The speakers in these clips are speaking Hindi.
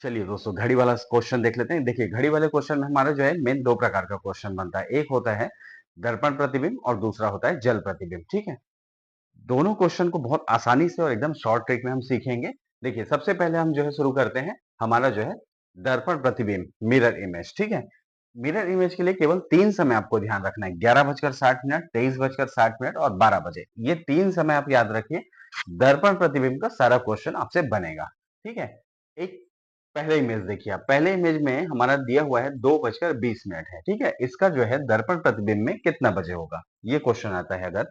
चलिए दोस्तों, घड़ी वाला क्वेश्चन देख लेते हैं। देखिए, घड़ी वाले क्वेश्चन में हमारा जो है मेन दो प्रकार का क्वेश्चन बनता है। एक होता है दर्पण प्रतिबिंब और दूसरा होता है जल प्रतिबिंब। ठीक है, दोनों क्वेश्चन को बहुत आसानी से और एकदम शॉर्ट ट्रिक में हम सीखेंगे। देखिए, सबसे पहले हम जो है शुरू करते हैं हमारा जो है दर्पण प्रतिबिंब, मिरर इमेज। ठीक है, मिरर इमेज के लिए केवल तीन समय आपको ध्यान रखना है: 11:60, 23:60 और 12 बजे। ये तीन समय आप याद रखिए, दर्पण प्रतिबिंब का सारा क्वेश्चन आपसे बनेगा। ठीक है, एक पहले इमेज देखिए आप। पहले इमेज में हमारा दिया हुआ है 2:20 है। ठीक है, इसका जो है दर्पण प्रतिबिंब में कितना बजे होगा, ये क्वेश्चन आता है अगर।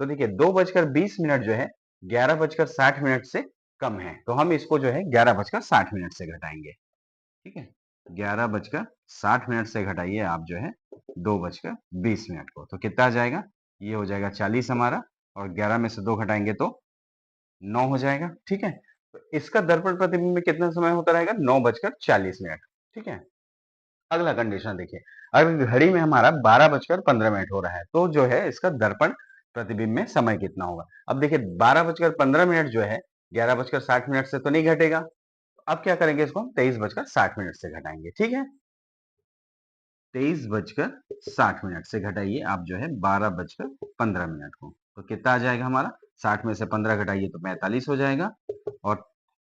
तो देखिए, 2:20 जो है 11:60 से कम है, तो हम इसको जो है 11:60 से घटाएंगे। ठीक है, 11:60 से घटाइए आप जो है 2:20 को, तो कितना आ जाएगा? ये हो जाएगा 40 हमारा, और 11 में से 2 घटाएंगे तो 9 हो जाएगा। ठीक है, तो इसका दर्पण प्रतिबिंब में कितना समय होता रहेगा? 9:40। ठीक है, अगला कंडीशन देखिए, अगर घड़ी में हमारा 12:15 हो रहा है, तो जो है इसका दर्पण प्रतिबिंब में समय कितना होगा? अब देखिए, 12:15 जो है 11:60 से तो नहीं घटेगा। अब क्या करेंगे, इसको हम 23:60 से घटाएंगे। ठीक है, 23:60 से घटाइए आप जो है 12:15 को, तो कितना आ जाएगा हमारा? 60 में से 15 घटाइए तो 45 हो जाएगा, और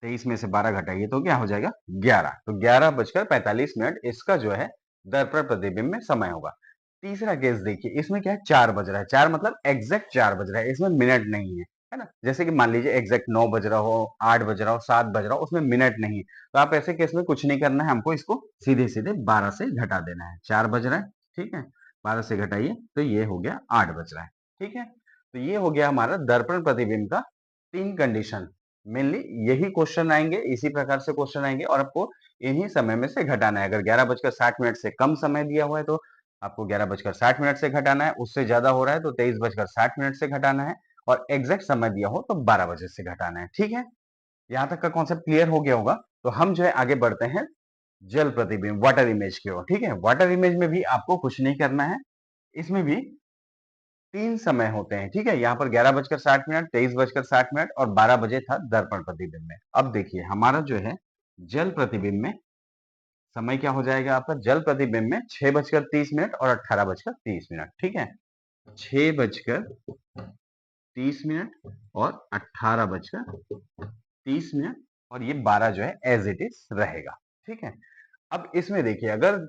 23 में से 12 घटाइए तो क्या हो जाएगा? 11। तो 11:45 इसका जो है दर्पण प्रतिबिंब में समय होगा। तीसरा केस देखिए, इसमें क्या है, 4 बज रहा है। 4 मतलब एग्जैक्ट 4 बज रहा है, इसमें मिनट नहीं है ना? जैसे कि मान लीजिए एग्जैक्ट 9 बज रहा हो, 8 बज रहा हो, 7 बज रहा हो, उसमें मिनट नहीं है। तो आप ऐसे केस में कुछ नहीं करना है, हमको इसको सीधे सीधे 12 से घटा देना है। 4 बज रहा है, ठीक है, 12 से घटाइए तो ये हो गया 8 बज रहा है। ठीक है, तो ये हो गया हमारा दर्पण प्रतिबिंब का तीन कंडीशन। मेनली यही क्वेश्चन आएंगे, इसी प्रकार से क्वेश्चन आएंगे, और आपको इन्हीं समय में से घटाना है। अगर 11:60 से कम समय दिया हुआ है तो आपको 11:60 से घटाना है, उससे ज्यादा हो रहा है तो 23:60 से घटाना है, और एग्जैक्ट समय दिया हो तो 12 बजे से घटाना है। ठीक है, यहाँ तक का कॉन्सेप्ट क्लियर हो गया होगा। तो हम जो है आगे बढ़ते हैं जल प्रतिबिंब, वाटर इमेज की ओर। ठीक है, वाटर इमेज में भी आपको कुछ नहीं करना है। इसमें भी तीन समय होते हैं। ठीक है, यहाँ पर 11:60, 23:60 और 12 बजे था दर्पण प्रतिबिंब में। अब देखिए, हमारा जो है जल प्रतिबिंब में समय क्या हो जाएगा आपका? जल प्रतिबिंब में 6:30 और 18:30। ठीक है, 6:30 और 18:30, और ये 12 जो है एज इट इज रहेगा। ठीक है, अब इसमें देखिए, अगर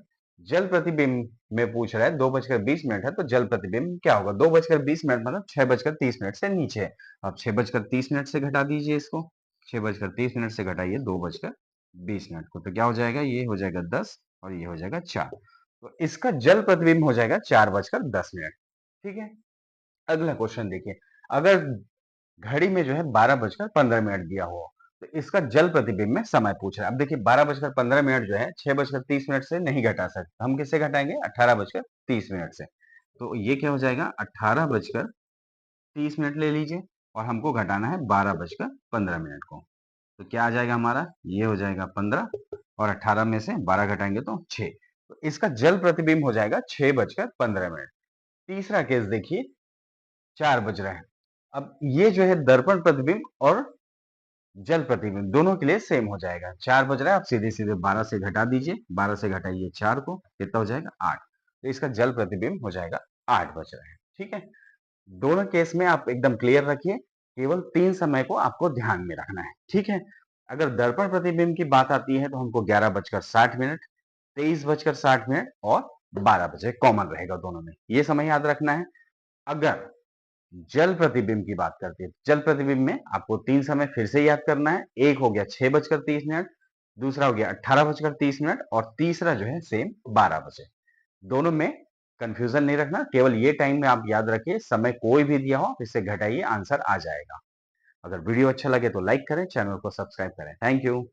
जल प्रतिबिंब में पूछ रहा है 2:20 है, तो जल प्रतिबिंब क्या होगा? 2:20 मतलब 6:30 से नीचे है। आप 6:30 से घटा दीजिए इसको, 6:30 से घटाइए 2:20 को, तो क्या हो जाएगा? ये हो जाएगा 10, और ये हो जाएगा 4। तो इसका जल प्रतिबिंब हो जाएगा 4:10। ठीक है, अगला क्वेश्चन देखिए, अगर घड़ी में जो है 12:15 दिया हो, तो इसका जल प्रतिबिंब में समय पूछ रहा है। अब देखिए, 12:15 जो है 6:30 से नहीं घटा सकते, हम किससे घटाएंगे? 18:30 से। तो ये क्या हो जाएगा? 18:30 ले लीजिए, और हमको घटाना है 12:15 को, तो क्या आ जाएगा हमारा? ये हो जाएगा 15, और 18 में से 12 घटाएंगे तो 6। तो इसका जल प्रतिबिंब हो जाएगा 6:15। तीसरा केस देखिए, 4 बज रहा है। अब ये जो है दर्पण प्रतिबिंब और जल प्रतिबिंब दोनों के लिए सेम हो जाएगा। 4 बज रहा है, आप सीधे सीधे 12 से घटा दीजिए, 12 से घटाइए 4 को, कितना हो जाएगा? 8। तो इसका जल प्रतिबिंब हो जाएगा 8 बज रहा है। ठीक है, दोनों केस में आप एकदम क्लियर रखिए, केवल तीन समय को आपको ध्यान में रखना है। ठीक है, अगर दर्पण प्रतिबिंब की बात आती है तो हमको 11:60, 23:60 और 12 बजे कॉमन रहेगा दोनों में, ये समय याद रखना है। अगर जल प्रतिबिंब की बात करते हैं, जल प्रतिबिंब में आपको तीन समय फिर से याद करना है। एक हो गया 6:30, दूसरा हो गया 18:30, और तीसरा जो है सेम 12 बजे। दोनों में कंफ्यूजन नहीं रखना, केवल ये टाइम में आप याद रखिए, समय कोई भी दिया हो इससे घटाइए, आंसर आ जाएगा। अगर वीडियो अच्छा लगे तो लाइक करें, चैनल को सब्सक्राइब करें। Thank you.